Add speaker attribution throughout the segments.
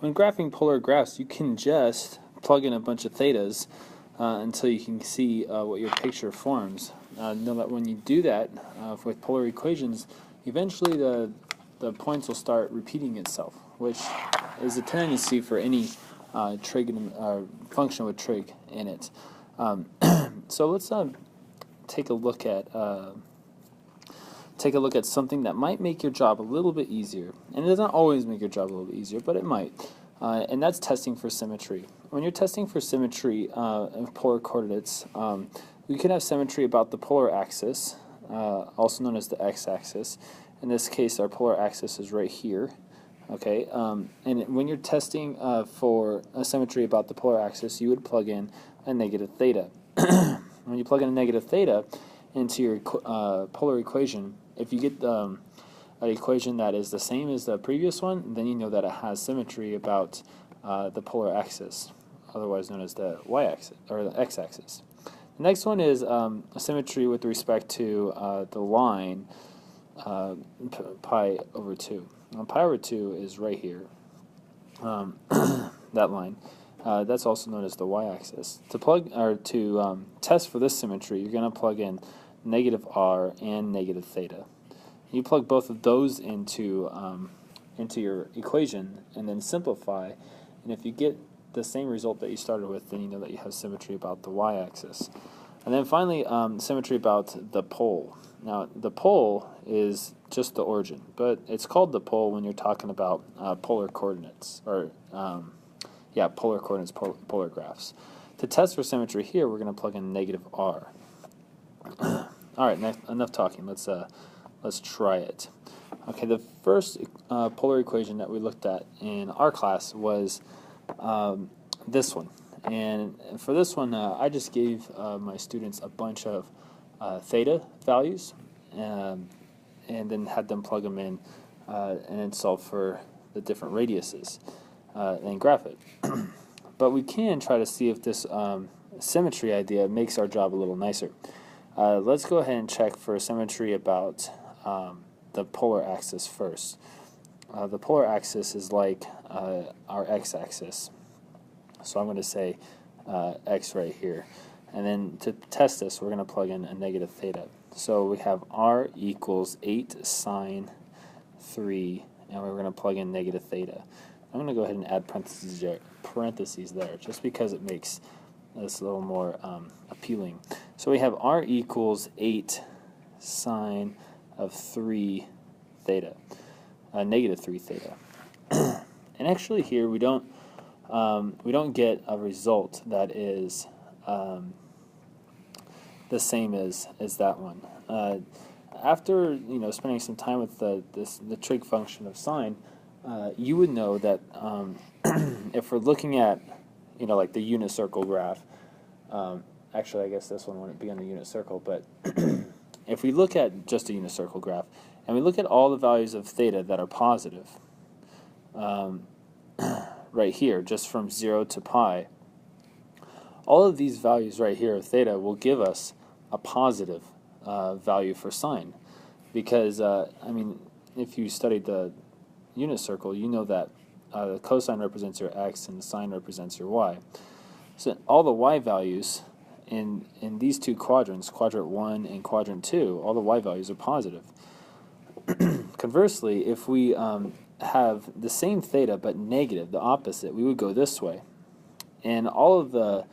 Speaker 1: when graphing polar graphs, you can just plug in a bunch of thetas until you can see what your picture forms. Know that when you do that with polar equations, eventually the points will start repeating itself, which is a tendency for any trig function with trig in it. So let's take a look at something that might make your job a little bit easier. And it doesn't always make your job a little bit easier, but it might. And that's testing for symmetry. When you're testing for symmetry of polar coordinates, we can have symmetry about the polar axis, also known as the x-axis. In this case, our polar axis is right here. Okay, and when you're testing for a symmetry about the polar axis, you would plug in a negative theta. When you plug in a negative theta into your polar equation, if you get an equation that is the same as the previous one, then you know that it has symmetry about the polar axis, otherwise known as the y-axis or the x-axis. The next one is a symmetry with respect to the line pi over 2. Now, pi over 2 is right here, that line. That's also known as the y-axis. To test for this symmetry, you're going to plug in negative r and negative theta. You plug both of those into your equation and then simplify, and if you get the same result that you started with, then you know that you have symmetry about the y-axis. And then finally, symmetry about the pole. Now, the pole is just the origin, but it's called the pole when you're talking about polar coordinates, or polar coordinates, polar graphs. To test for symmetry here, we're going to plug in negative r. All right, enough talking. Let's try it. Okay, the first polar equation that we looked at in our class was this one. And for this one, I just gave my students a bunch of theta values and then had them plug them in and then solve for the different radiuses and graph it. But we can try to see if this symmetry idea makes our job a little nicer. Let's go ahead and check for symmetry about the polar axis first. The polar axis is like our x-axis. So I'm going to say x right here. And then to test this, we're going to plug in a negative theta. So we have r equals 8 sine 3, and we're going to plug in negative theta. I'm going to go ahead and add parentheses there, just because it makes this a little more appealing. So we have r equals 8 sine of 3 theta, negative 3 theta. And actually here we don't get a result that is the same as that one. After spending some time with the trig function of sine, you would know that if we're looking at like the unit circle graph, actually I guess this one wouldn't be on the unit circle, but if we look at just a unit circle graph and we look at all the values of theta that are positive, right here, just from 0 to pi, all of these values right here of theta will give us a positive value for sine, because if you studied the unit circle, you know that the cosine represents your x and the sine represents your y. So all the y values in these two quadrants, quadrant 1 and quadrant 2, all the y values are positive. Conversely, if we have the same theta but negative, the opposite, we would go this way. And all of the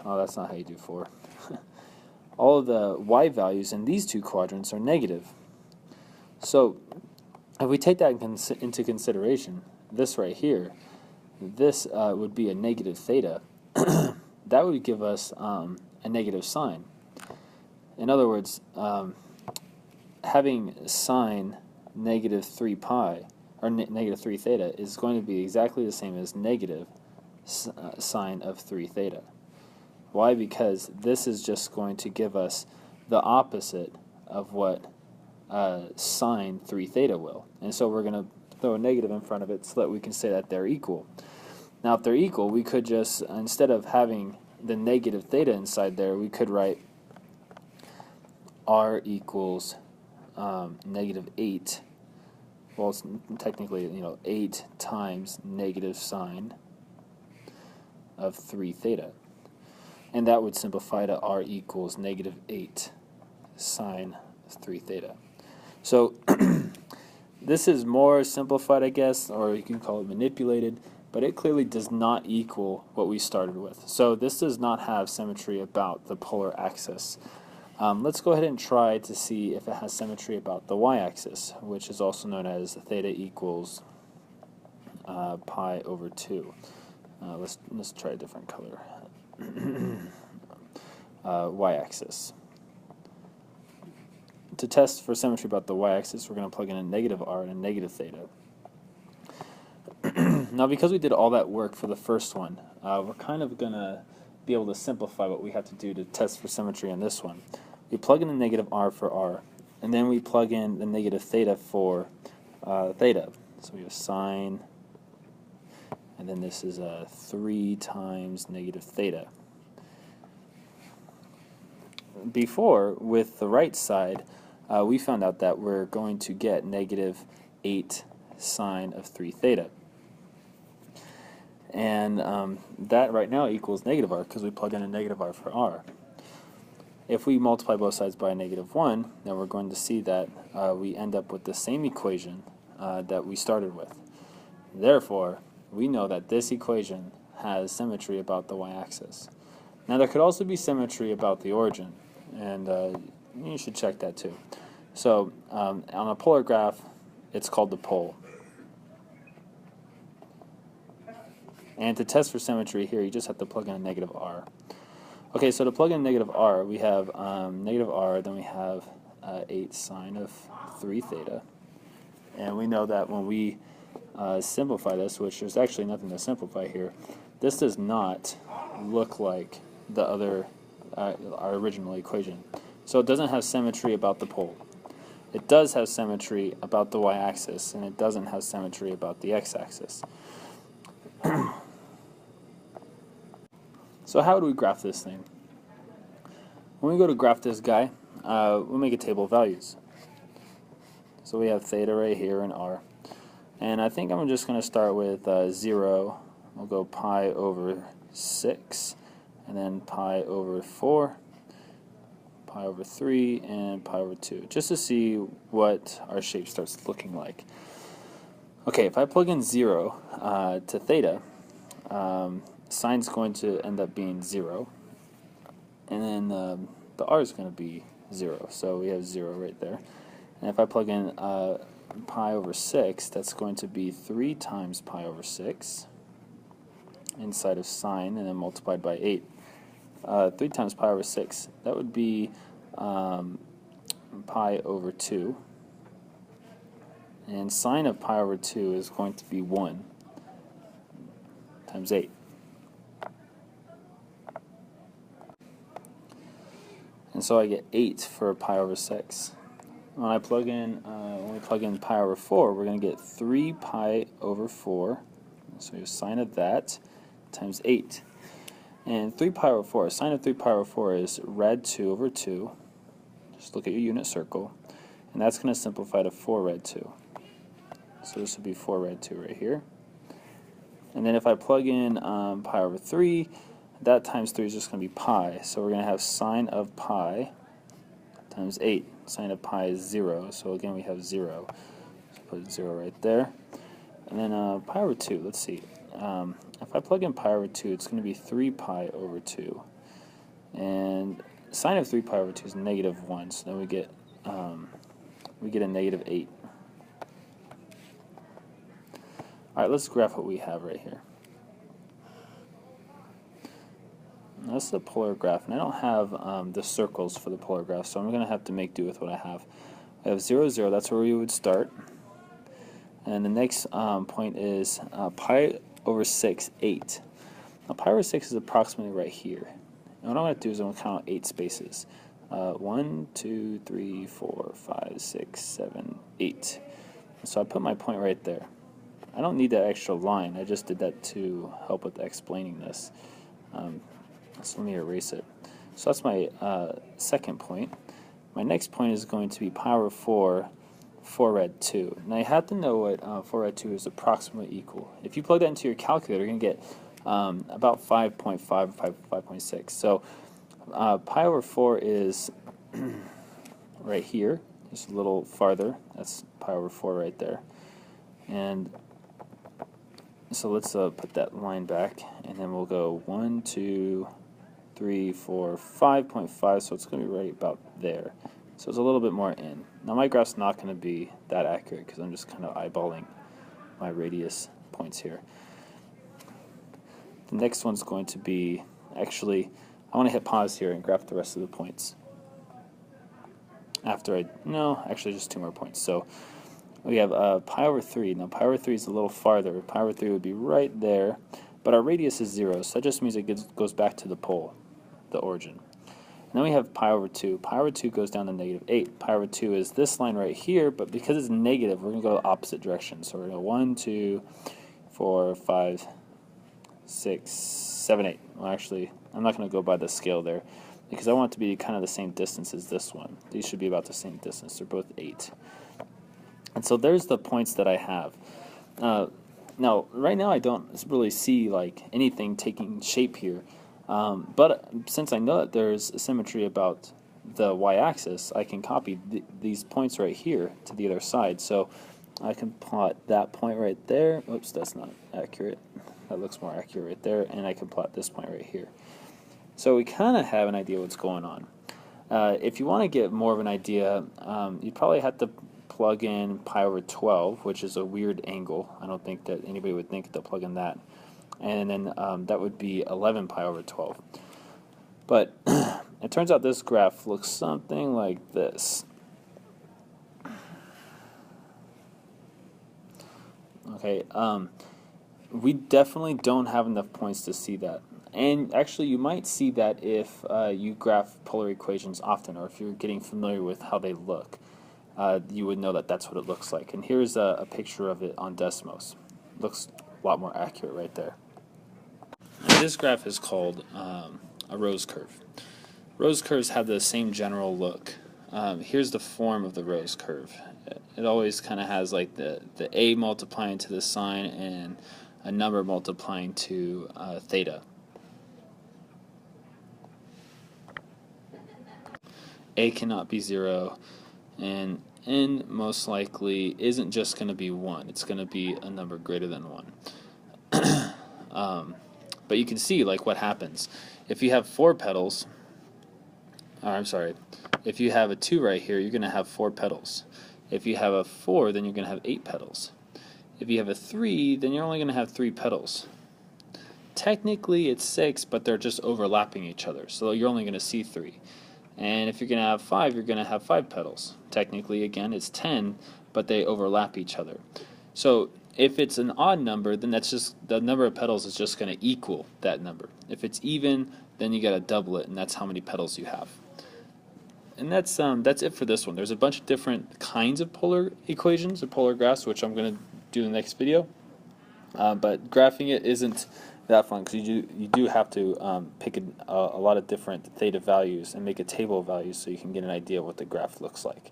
Speaker 1: that's not how you do 4. All of the y values in these two quadrants are negative. So if we take that into consideration, this right here, this would be a negative theta. That would give us a negative sine. In other words, having sine negative 3 pi, or negative 3 theta, is going to be exactly the same as negative sine of 3 theta. Why? Because this is just going to give us the opposite of what sine 3 theta will. And so we're going to throw a negative in front of it so that we can say that they're equal. Now if they're equal, we could just, instead of having the negative theta inside there, we could write r equals negative 8 well, it's technically 8 times negative sine of 3 theta. And that would simplify to r equals negative 8 sine of 3 theta. So this is more simplified, I guess, or you can call it manipulated, but it clearly does not equal what we started with. So this does not have symmetry about the polar axis. Let's go ahead and try to see if it has symmetry about the y-axis, which is also known as theta equals pi over 2. Let's try a different color. Y-axis. To test for symmetry about the y-axis, we're going to plug in a negative r and a negative theta. Now, because we did all that work for the first one, we're kind of going to be able to simplify what we have to do to test for symmetry on this one. We plug in the negative r for r, and then we plug in the negative theta for theta. So we have sine, and then this is 3 times negative theta. Before, with the right side, we found out that we're going to get negative 8 sine of 3 theta. And that right now equals negative r because we plug in a negative r for r. If we multiply both sides by a negative 1, then we're going to see that we end up with the same equation that we started with. Therefore, we know that this equation has symmetry about the y-axis. Now, there could also be symmetry about the origin, and you should check that too. So, on a polar graph, it's called the pole. And to test for symmetry here, you just have to plug in a negative r. Okay, so to plug in negative r, we have negative r, then we have 8 sine of 3 theta. And we know that when we simplify this, which there's actually nothing to simplify here, this does not look like the other, our original equation. So it doesn't have symmetry about the pole. It does have symmetry about the y-axis, and it doesn't have symmetry about the x-axis. So how do we graph this thing? When we go to graph this guy, we'll make a table of values. So we have theta right here and r. And I think I'm just going to start with 0. We'll go pi over 6, and then pi over 4, pi over 3, and pi over 2, just to see what our shape starts looking like. Okay, if I plug in 0 to theta, sine's going to end up being 0, and then the r is going to be 0, so we have 0 right there. And if I plug in pi over 6, that's going to be 3 times pi over 6 inside of sine, and then multiplied by 8. 3 times pi over 6, that would be pi over 2. And sine of pi over 2 is going to be 1 times 8. And so I get 8 for pi over 6. When we plug in pi over 4, we're going to get 3 pi over 4. So we have sine of that times 8. And 3 pi over 4, sine of 3 pi over 4 is rad 2 over 2. Just look at your unit circle. And that's going to simplify to 4 rad 2. So this would be 4 rad 2 right here. And then if I plug in pi over 3, that times 3 is just going to be pi. So we're going to have sine of pi times 8. Sine of pi is 0. So again, we have 0. So put 0 right there. And then pi over 2, let's see. If I plug in pi over 2, it's going to be 3 pi over 2. And sine of 3 pi over 2 is negative 1. So then we get a negative 8. Alright, let's graph what we have right here. Now, this is a polar graph, and I don't have the circles for the polar graph, so I'm going to have to make do with what I have. I have 0, 0, that's where we would start. And the next point is pi over 6, 8. Now, pi over 6 is approximately right here. And what I'm going to do is I'm going to count 8 spaces. 1, 2, 3, 4, 5, 6, 7, 8. So I put my point right there. I don't need that extra line. I just did that to help with explaining this. So let me erase it. So that's my second point. My next point is going to be pi over 4 4 rad 2. Now you have to know what 4 rad 2 is approximately equal. If you plug that into your calculator, you're going to get about 5.5 or 5.6. So pi over 4 is right here, just a little farther. That's pi over 4 right there. And so let's put that line back, and then we'll go 1, 2, 3, 4, 5.5, so it's going to be right about there. So it's a little bit more in. Now my graph's not going to be that accurate because I'm just kind of eyeballing my radius points here. The next one's going to be, actually, I want to hit pause here and graph the rest of the points. Actually just 2 more points. So we have pi over 3. Now pi over 3 is a little farther. Pi over 3 would be right there, but our radius is 0, so that just means it goes back to the pole, the origin. And then we have pi over 2. Pi over 2 goes down to -8. Pi over 2 is this line right here, but because it's negative, we're going to go the opposite direction. So we're going to go 1, 2, 4, 5, 6, 7, 8. Well, actually, I'm not going to go by the scale there because I want it to be kind of the same distance as this one. These should be about the same distance. They're both 8. And so there's the points that I have. Now, right now I don't really see like anything taking shape here. But since I know that there's a symmetry about the y-axis, I can copy these points right here to the other side. So I can plot that point right there. Oops, that's not accurate. That looks more accurate right there. And I can plot this point right here. So we kind of have an idea what's going on. If you want to get more of an idea, you'd probably have to plug in pi over 12, which is a weird angle. I don't think that anybody would think to plug in that. And then that would be 11 pi over 12. But it turns out this graph looks something like this. Okay, we definitely don't have enough points to see that. And actually, you might see that if you graph polar equations often, or if you're getting familiar with how they look. You would know that that's what it looks like. And here's a picture of it on Desmos. Looks a lot more accurate right there. And this graph is called a rose curve. Rose curves have the same general look. Here's the form of the rose curve. It always kind of has like the a multiplying to the sine and a number multiplying to theta. A cannot be 0, and n most likely isn't just going to be 1. It's going to be a number greater than 1. But you can see like what happens. If you have 4 petals, if you have a 2 right here, you're going to have 4 petals. If you have a 4, then you're going to have 8 petals. If you have a 3, then you're only going to have 3 petals. Technically it's 6, but they're just overlapping each other, so you're only going to see 3. And if you're going to have 5, you're going to have 5 petals. Technically, again, it's 10, but they overlap each other. So if it's an odd number, then that's just the number of petals is just going to equal that number. If it's even, then you got to double it, and that's how many petals you have. And that's it for this one. There's a bunch of different kinds of polar equations or polar graphs, which I'm going to do in the next video. But graphing it isn't that fun because you do have to pick a lot of different theta values and make a table of values so you can get an idea of what the graph looks like.